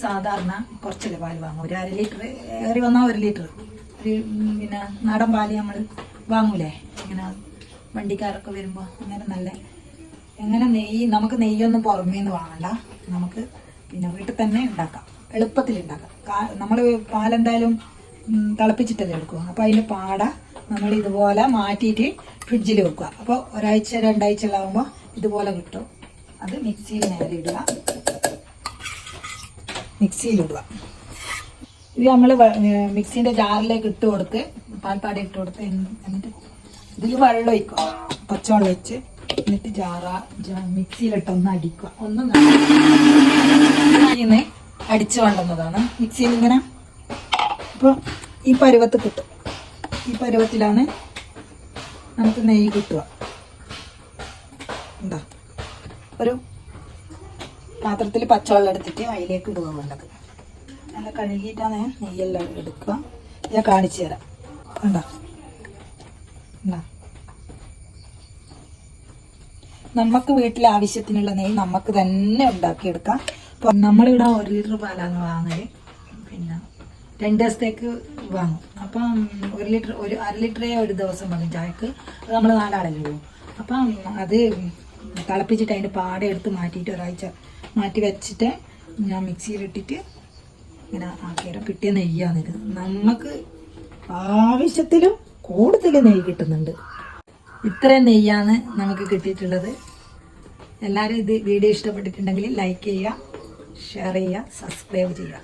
സാധാരണ കുറച്ചല്ലേ പാല് വാങ്ങും, ഒരു 1/2 ലിറ്റർ, ഏറി വന്നാൽ 1 ലിറ്റർ. ഒരു പിന്നെ നാടൻ പാല് നമ്മൾ വാങ്ങൂലേ, ഇങ്ങനെ വണ്ടിക്കാരൊക്കെ വരുമ്പോൾ. അങ്ങനെ നല്ല എങ്ങനെ നമുക്ക് നെയ്യൊന്നും പുറമേന്ന് വാങ്ങണ്ട, നമുക്ക് പിന്നെ വീട്ടിൽ തന്നെ ഉണ്ടാക്കാം, എളുപ്പത്തിൽ ഉണ്ടാക്കാം. നമ്മൾ പാലെന്തായാലും തിളപ്പിച്ചിട്ടല്ലേ എടുക്കുക. അപ്പോൾ അതിൻ്റെ പാട നമ്മൾ ഇതുപോലെ മാറ്റിയിട്ട് ഫ്രിഡ്ജിൽ വെക്കുക. അപ്പോൾ 1 ആഴ്ച 2 ആഴ്ച ആകുമ്പോൾ ഇതുപോലെ കിട്ടും. അത് മിക്സിയിൽ നേരെ ഇടുക, മിക്സിയിലിടുക. ഇത് നമ്മൾ മിക്സീൻ്റെ ജാറിലേക്ക് ഇട്ട് കൊടുത്ത്, പാൽപ്പാട ഇട്ട് കൊടുത്ത്, എന്നിട്ട് ഇതിൽ വെള്ളം ഒഴിക്കുക, പച്ചവെള്ളം ഒഴിച്ച്, എന്നിട്ട് മിക്സിയിലിട്ടൊന്ന് അടിക്കുക. ഇന്ന് അടിച്ചു കൊണ്ടുവന്നതാണ് മിക്സിയിൽ ഇങ്ങനെ. അപ്പോൾ ഈ പരുവത്ത് കിട്ടും. ഈ പരുവത്തിലാണ് നമുക്ക് നെയ്യ് കിട്ടുക. എന്താ, ഒരു പാത്രത്തിൽ പച്ചവെള്ളം എടുത്തിട്ട് അതിലേക്ക് ഇടുക വേണ്ടത്. നല്ല കഴുകിയിട്ടാണ് നെയ്യെല്ലാം എടുക്കുക. ഞാൻ കാണിച്ചു തരാം. കണ്ടോ, നമുക്ക് വീട്ടിലെ ആവശ്യത്തിനുള്ള നെയ്യ് നമുക്ക് തന്നെ ഉണ്ടാക്കിയെടുക്കാം. അപ്പോൾ നമ്മളിവിടെ 1 ലിറ്റർ പാലാണ് വാങ്ങല്, പിന്നെ 2 ദിവസത്തേക്ക് വാങ്ങും. അപ്പം 1 ലിറ്റർ, ഒരു 1/2 ലിറ്ററേ ഒരു ദിവസം മതി ചായക്ക്. അത് നമ്മൾ 4 ആളല്ലേ ഉള്ളൂ. അപ്പം അത് തിളപ്പിച്ചിട്ട് അതിൻ്റെ പാട എടുത്ത് മാറ്റിയിട്ട് 1 ആഴ്ച മാറ്റി വെച്ചിട്ട് ഞാൻ മിക്സിയിലിട്ടിട്ട് ഇങ്ങനെ ആക്കിയാലും കിട്ടിയ നെയ്യാണിത്. നമുക്ക് ആവശ്യത്തിലും കൂടുതൽ നെയ്യ് കിട്ടുന്നുണ്ട്. ഇത്രയും നെയ്യാണ് നമുക്ക് കിട്ടിയിട്ടുള്ളത്. എല്ലാവരും ഇത് വീഡിയോ ഇഷ്ടപ്പെട്ടിട്ടുണ്ടെങ്കിൽ ലൈക്ക് ചെയ്യുക, ഷെയർ ചെയ്യുക, സബ്സ്ക്രൈബ് ചെയ്യുക.